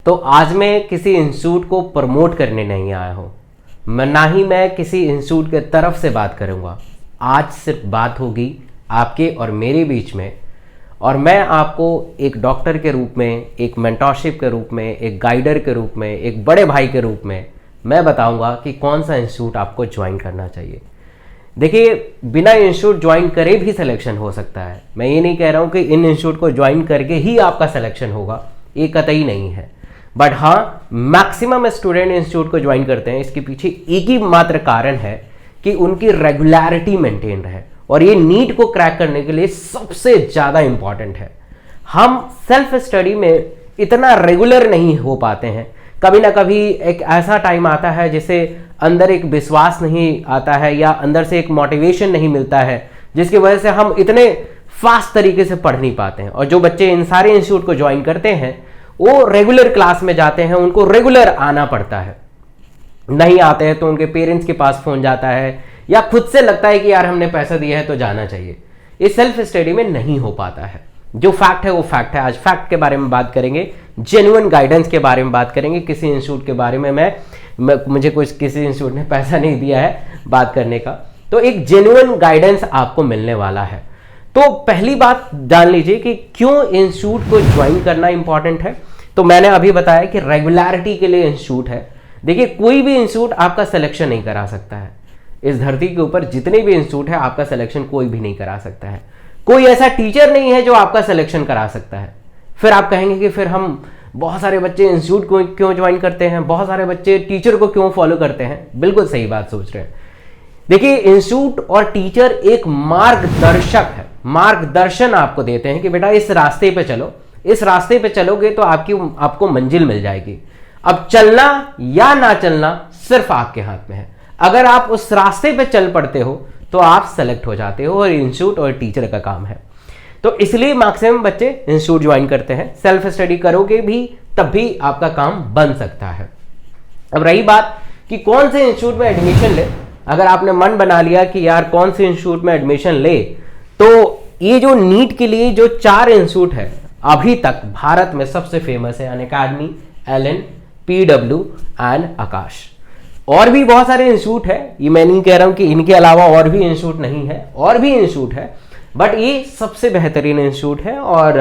तो आज मैं किसी इंस्टीट्यूट को प्रमोट करने नहीं आया हूँ, ना ही मैं किसी इंस्टीट्यूट के तरफ से बात करूँगा। आज सिर्फ बात होगी आपके और मेरे बीच में, और मैं आपको एक डॉक्टर के रूप में, एक मेंटरशिप के रूप में, एक गाइडर के रूप में, एक बड़े भाई के रूप में मैं बताऊंगा कि कौन सा इंस्टीट्यूट आपको ज्वाइन करना चाहिए। देखिए, बिना इंस्टीट्यूट ज्वाइन करे भी सिलेक्शन हो सकता है। मैं ये नहीं कह रहा हूँ कि इन इंस्टीट्यूट को ज्वाइन करके ही आपका सिलेक्शन होगा, ये कतई नहीं है। बट हाँ, मैक्सिमम स्टूडेंट इंस्टीट्यूट को ज्वाइन करते हैं, इसके पीछे एक ही मात्र कारण है कि उनकी रेगुलरिटी मेंटेन रहे, और ये नीट को क्रैक करने के लिए सबसे ज़्यादा इंपॉर्टेंट है। हम सेल्फ स्टडी में इतना रेगुलर नहीं हो पाते हैं, कभी ना कभी एक ऐसा टाइम आता है जिसे अंदर एक विश्वास नहीं आता है या अंदर से एक मोटिवेशन नहीं मिलता है, जिसकी वजह से हम इतने फास्ट तरीके से पढ़ नहीं पाते हैं। और जो बच्चे इन सारे इंस्टीट्यूट को ज्वाइन करते हैं वो रेगुलर क्लास में जाते हैं, उनको रेगुलर आना पड़ता है। नहीं आते हैं तो उनके पेरेंट्स के पास फोन जाता है या खुद से लगता है कि यार हमने पैसा दिया है तो जाना चाहिए। ये सेल्फ स्टडी में नहीं हो पाता है। जो फैक्ट है वो फैक्ट है। आज फैक्ट के बारे में बात करेंगे, जेन्युइन गाइडेंस के बारे में बात करेंगे। किसी इंस्टीट्यूट के बारे में मुझे किसी इंस्टीट्यूट ने पैसा नहीं दिया है बात करने का, तो एक जेन्युइन गाइडेंस आपको मिलने वाला है। तो पहली बात जान लीजिए कि क्यों इंस्टीट्यूट को ज्वाइन करना इंपॉर्टेंट है। तो मैंने अभी बताया कि रेगुलरिटी के लिए इंस्टीट्यूट है। देखिए, कोई भी इंस्टीट्यूट आपका सिलेक्शन नहीं करा सकता है। इस धरती के ऊपर जितने भी इंस्टीट्यूट है आपका सिलेक्शन कोई भी नहीं करा सकता है। कोई ऐसा टीचर नहीं है जो आपका सिलेक्शन करा सकता है। फिर आप कहेंगे कि फिर हम बहुत सारे बच्चे इंस्टीट्यूट को क्यों ज्वाइन करते हैं, बहुत सारे बच्चे टीचर को क्यों फॉलो करते हैं। बिल्कुल सही बात सोच रहे हैं। देखिए, इंस्टीट्यूट और टीचर एक मार्गदर्शक है, मार्गदर्शन आपको देते हैं कि बेटा इस रास्ते पे चलो, इस रास्ते पे चलोगे तो आपको मंजिल मिल जाएगी। अब चलना या ना चलना सिर्फ आपके हाथ में है। अगर आप उस रास्ते पे चल पड़ते हो तो आप सेलेक्ट हो जाते हो, और इंस्टीट्यूट और टीचर का काम है। तो इसलिए मैक्सिमम बच्चे इंस्टीट्यूट ज्वाइन करते हैं। सेल्फ स्टडी करोगे भी तब भी आपका काम बन सकता है। अब रही बात कि कौन से इंस्टीट्यूट में एडमिशन ले, अगर आपने मन बना लिया कि यार कौन से इंस्टीट्यूट में एडमिशन ले, तो ये जो नीट के लिए जो 4 इंस्टीट्यूट है अभी तक भारत में सबसे फेमस है, अनअकैडमी, एलन, PW एंड आकाश। और भी बहुत सारे इंस्टीट्यूट है, ये मैं नहीं कह रहा हूं कि इनके अलावा और भी इंस्टीट्यूट नहीं है, और भी इंस्टीट्यूट है, बट ये सबसे बेहतरीन इंस्टीट्यूट है और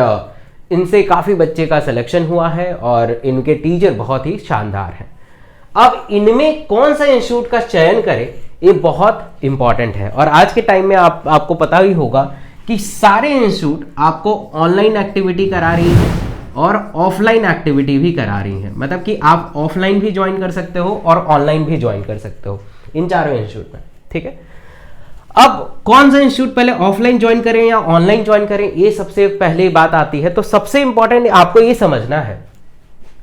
इनसे काफी बच्चे का सिलेक्शन हुआ है और इनके टीचर बहुत ही शानदार हैं। अब इनमें कौन सा इंस्टीट्यूट का चयन करें ये बहुत इंपॉर्टेंट है। और आज के टाइम में आपको पता ही होगा कि सारे इंस्टीट्यूट आपको ऑनलाइन एक्टिविटी करा रही है और ऑफलाइन एक्टिविटी भी करा रही है। मतलब कि आप ऑफलाइन भी ज्वाइन कर सकते हो और ऑनलाइन भी ज्वाइन कर सकते हो इन चारों इंस्टीट्यूट में, ठीक है। अब कौन सा इंस्टीट्यूट पहले ऑफलाइन ज्वाइन करें या ऑनलाइन ज्वाइन करें, ये सबसे पहले बात आती है। तो सबसे इंपॉर्टेंट आपको ये समझना है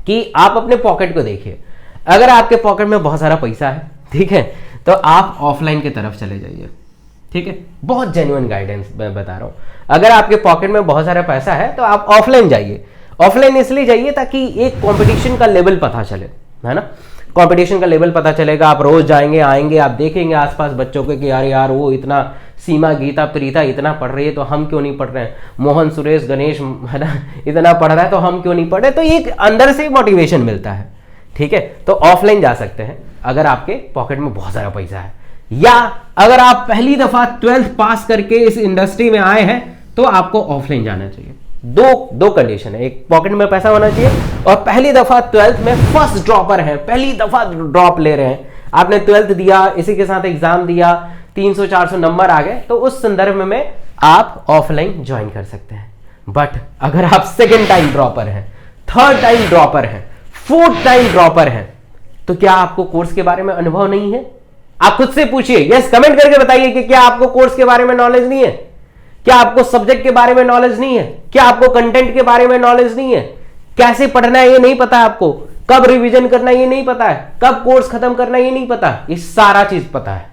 कि आप अपने पॉकेट को देखिए। अगर आपके पॉकेट में बहुत सारा पैसा है, ठीक है, तो आप ऑफलाइन की तरफ चले जाइए, ठीक है। बहुत जेन्युइन गाइडेंस मैं बता रहा हूं। अगर आपके पॉकेट में बहुत सारा पैसा है तो आप ऑफलाइन जाइए। ऑफलाइन इसलिए जाइए ताकि एक कंपटीशन का लेवल पता चले, है ना। कंपटीशन का लेवल पता चलेगा। आप रोज जाएंगे आएंगे, आप देखेंगे आसपास बच्चों के कि यार वो इतना सीमा, गीता, प्रीता इतना पढ़ रही है तो हम क्यों नहीं पढ़ रहे हैं, मोहन, सुरेश, गणेश, है ना, इतना पढ़ रहा है तो हम क्यों नहीं पढ़ रहे। तो एक अंदर से मोटिवेशन मिलता है, ठीक है। तो ऑफलाइन जा सकते हैं अगर आपके पॉकेट में बहुत सारा पैसा है, या अगर आप पहली दफा 12th पास करके इस इंडस्ट्री में आए हैं तो आपको ऑफलाइन जाना चाहिए। दो कंडीशन है, एक पॉकेट में पैसा होना चाहिए और पहली दफा 12th में फर्स्ट ड्रॉपर है, पहली दफा ड्रॉप ले रहे हैं। आपने 12th दिया, इसी के साथ एग्जाम दिया, 300-400 नंबर आ गए, तो उस संदर्भ में आप ऑफलाइन ज्वाइन कर सकते हैं। बट अगर आप सेकेंड टाइम ड्रॉपर हैं, थर्ड टाइम ड्रॉपर हैं, फोर्थ टाइम ड्रॉपर हैं, तो क्या आपको कोर्स के बारे में अनुभव नहीं है? आप खुद से पूछिए, यस कमेंट करके बताइए कि क्या आपको कोर्स के बारे में नॉलेज नहीं है, क्या आपको सब्जेक्ट के बारे में नॉलेज नहीं है, क्या आपको कंटेंट के बारे में नॉलेज नहीं है, कैसे पढ़ना है ये नहीं पता है आपको, कब रिवीजन करना है ये नहीं पता है, कब कोर्स खत्म करना है ये नहीं पता। ये सारा चीज पता है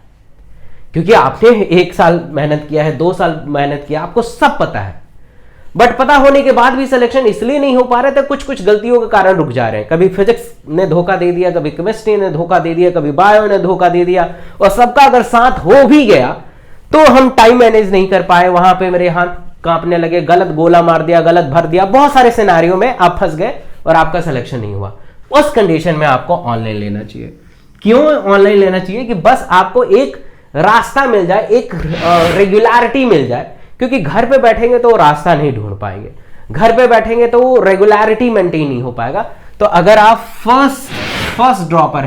क्योंकि आपने 1 साल मेहनत किया है, 2 साल मेहनत किया, आपको सब पता है। बट पता होने के बाद भी सिलेक्शन इसलिए नहीं हो पा रहे थे, कुछ गलतियों के कारण रुक जा रहे हैं। कभी फिजिक्स ने धोखा दे दिया, कभी केमिस्ट्री ने धोखा दे दिया, कभी बायो ने धोखा दे दिया, और सबका अगर साथ हो भी गया तो हम टाइम मैनेज नहीं कर पाए, वहां पे मेरे हाथ कांपने लगे, गलत गोला मार दिया, गलत भर दिया, बहुत सारे सिनेरियो में आप फंस गए और आपका सिलेक्शन नहीं हुआ, उस कंडीशन में आपको ऑनलाइन लेना चाहिए। क्यों ऑनलाइन लेना चाहिए? कि बस आपको एक रास्ता मिल जाए, एक रेगुलरिटी मिल जाए, क्योंकि घर पे बैठेंगे तो वो रास्ता नहीं ढूंढ पाएंगे, घर पे बैठेंगे तो वो रेगुलरिटी मेंटेन नहीं हो पाएगा। तो अगर आप फर्स्ट ड्रॉपर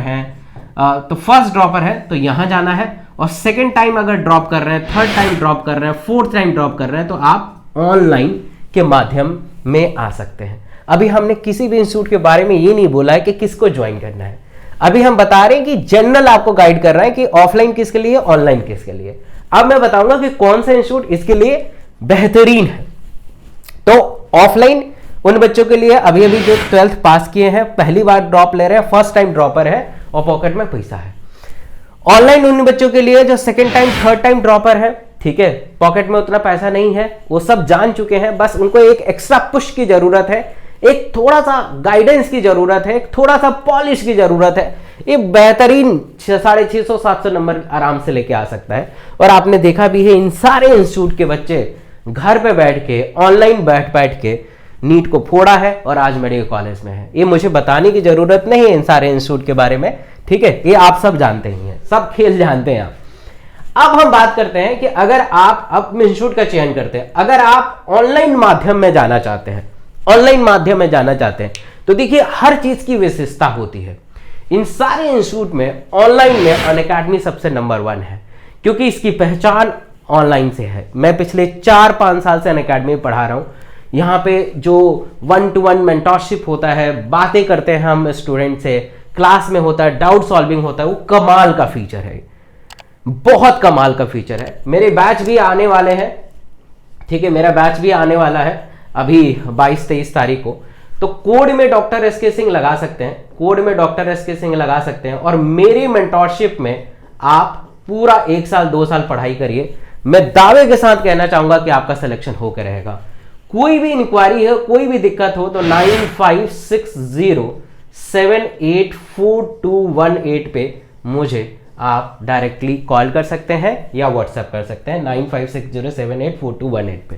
हैं तो यहां जाना है, और सेकेंड टाइम अगर ड्रॉप कर रहे हैं, थर्ड टाइम ड्रॉप कर रहे हैं, फोर्थ टाइम ड्रॉप कर रहे हैं, तो आप ऑनलाइन के माध्यम में आ सकते हैं। अभी हमने किसी भी इंस्टीट्यूट के बारे में ये नहीं बोला है कि किसको ज्वाइन करना है, अभी हम बता रहे हैं कि जनरल आपको गाइड कर रहा है कि ऑफलाइन किसके लिए, ऑनलाइन किसके लिए। अब मैं बताऊंगा कि कौन सा इंस्टीट्यूट इसके लिए बेहतरीन है। तो ऑफलाइन उन बच्चों के लिए अभी जो 12th पास किए हैं, पहली बार ड्रॉप ले रहे हैं, फर्स्ट टाइम ड्रॉपर है और पॉकेट में पैसा है। ऑनलाइन उन बच्चों के लिए जो second time third time dropper है, ठीक है, पॉकेट में उतना पैसा नहीं है, वो सब जान चुके हैं, बस उनको एक एक्स्ट्रा पुश की जरूरत है, एक थोड़ा सा गाइडेंस की जरूरत है, एक थोड़ा सा पॉलिश की जरूरत है। ये बेहतरीन 650-700 नंबर आराम से लेके आ सकता है। और आपने देखा भी है इन सारे इंस्टीट्यूट के बच्चे घर पे बैठ के ऑनलाइन बैठ के नीट को फोड़ा है और आज मेडिकल कॉलेज में है। ये मुझे बताने की जरूरत नहीं है इन सारे इंस्टीट्यूट के बारे में, ठीक है, ये आप सब जानते ही हैं, सब खेल जानते हैं आप। अब हम बात करते हैं कि अगर आप अब इंस्टीट्यूट का चयन करते हैं, अगर आप ऑनलाइन माध्यम में जाना चाहते हैं, तो देखिए हर चीज की विशेषता होती है। इन सारे इंस्टीट्यूट में ऑनलाइन में अनअकैडमी सबसे नंबर 1 है, क्योंकि इसकी पहचान ऑनलाइन से है। मैं पिछले 4-5 साल से अनअकैडमी में पढ़ा रहा हूं। यहाँ पे जो 1-to-1 मेंटरशिप होता है, बातें करते हैं हम स्टूडेंट से, क्लास में होता है, डाउट सॉल्विंग होता है, वो कमाल का फीचर है, बहुत कमाल का फीचर है। मेरे बैच भी आने वाले हैं, ठीक है, मेरा बैच भी आने वाला है अभी 22-23 तारीख को। तो कोड में डॉक्टर एसके सिंह लगा सकते हैं, कोड में डॉक्टर एसके सिंह लगा सकते हैं, और मेरी मेंटरशिप में आप पूरा 1 साल 2 साल पढ़ाई करिए। मैं दावे के साथ कहना चाहूंगा कि आपका सिलेक्शन होकर रहेगा। कोई भी इंक्वायरी है, कोई भी दिक्कत हो तो 9560784218 पे मुझे आप डायरेक्टली कॉल कर सकते हैं या व्हाट्सएप कर सकते हैं 9560784218 पे।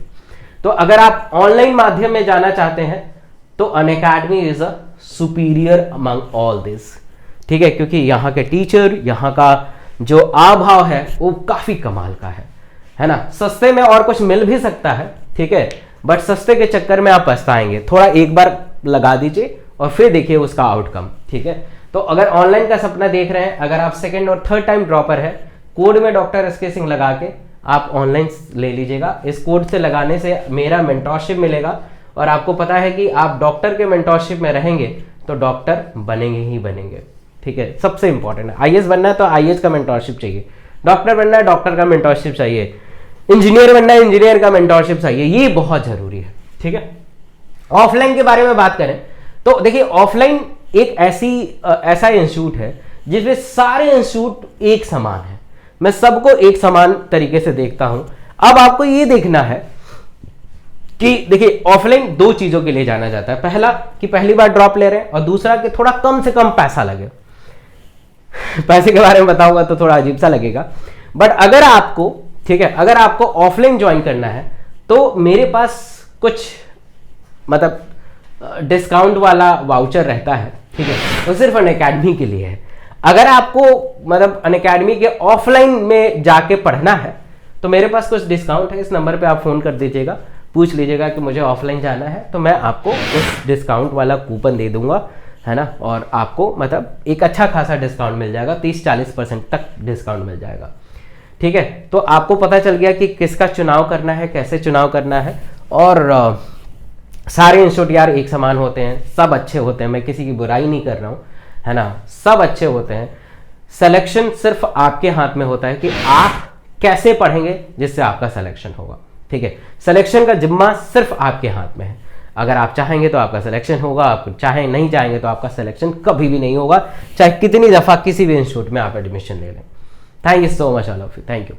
तो अगर आप ऑनलाइन माध्यम में जाना चाहते हैं तो Unacademy is a superior among all this, ठीक है, क्योंकि यहाँ के टीचर, यहाँ का जो आभाव है वो काफी कमाल का है ना। सस्ते में और कुछ मिल भी सकता है, ठीक है, बट सस्ते के चक्कर में आप पछताएंगे। थोड़ा एक बार लगा दीजिए और फिर देखिए उसका आउटकम, ठीक है। तो अगर ऑनलाइन का सपना देख रहे हैं, अगर आप सेकेंड और थर्ड टाइम ड्रॉपर है, कोड में डॉक्टर एसके सिंह लगा के आप ऑनलाइन ले लीजिएगा। इस कोड से लगाने से मेरा मेंटरशिप मिलेगा, और आपको पता है कि आप डॉक्टर के मेंटरशिप में रहेंगे तो डॉक्टर बनेंगे ही बनेंगे, ठीक है। सबसे इंपॉर्टेंट है, आईएएस बनना है तो आईएएस का मेंटरशिप चाहिए, डॉक्टर बनना है डॉक्टर का मेंटरशिप चाहिए, इंजीनियर बनना है इंजीनियर का मेंटरशिप चाहिए, ये बहुत जरूरी है, ठीक है। ऑफलाइन के बारे में बात करें तो देखिए ऑफलाइन एक ऐसा इंस्टीट्यूट है जिसमें सारे इंस्टीट्यूट एक समान है, मैं सबको एक समान तरीके से देखता हूं। अब आपको ये देखना है कि देखिए ऑफलाइन 2 चीजों के लिए जाना जाता है, पहला कि पहली बार ड्रॉप ले रहे हैं, और दूसरा कि थोड़ा कम से कम पैसा लगे। पैसे के बारे में बताऊंगा तो थोड़ा अजीब सा लगेगा, बट अगर आपको, ठीक है, अगर आपको ऑफलाइन ज्वाइन करना है तो मेरे पास कुछ मतलब डिस्काउंट वाला वाउचर रहता है, ठीक है, तो सिर्फ अनअकैडमी के लिए है। अगर आपको मतलब अनअकैडमी के ऑफलाइन में जाके पढ़ना है तो मेरे पास कुछ डिस्काउंट है, इस नंबर पे आप फोन कर दीजिएगा, पूछ लीजिएगा कि मुझे ऑफलाइन जाना है, तो मैं आपको उस डिस्काउंट वाला कूपन दे दूंगा, है ना, और आपको मतलब एक अच्छा खासा डिस्काउंट मिल जाएगा, 30-40% तक डिस्काउंट मिल जाएगा, ठीक है। तो आपको पता चल गया कि किसका चुनाव करना है, कैसे चुनाव करना है। और सारे इंस्टीट्यूट यार एक समान होते हैं, सब अच्छे होते हैं, मैं किसी की बुराई नहीं कर रहा हूँ, है ना, सब अच्छे होते हैं। सिलेक्शन सिर्फ आपके हाथ में होता है कि आप कैसे पढ़ेंगे जिससे आपका सिलेक्शन होगा, ठीक है। सिलेक्शन का जिम्मा सिर्फ आपके हाथ में है। अगर आप चाहेंगे तो आपका सिलेक्शन होगा, आप चाहें नहीं चाहेंगे तो आपका सिलेक्शन कभी भी नहीं होगा, चाहे कितनी दफा किसी भी इंस्टीट्यूट में आप एडमिशन ले लें। Thank you so much all of you, thank you.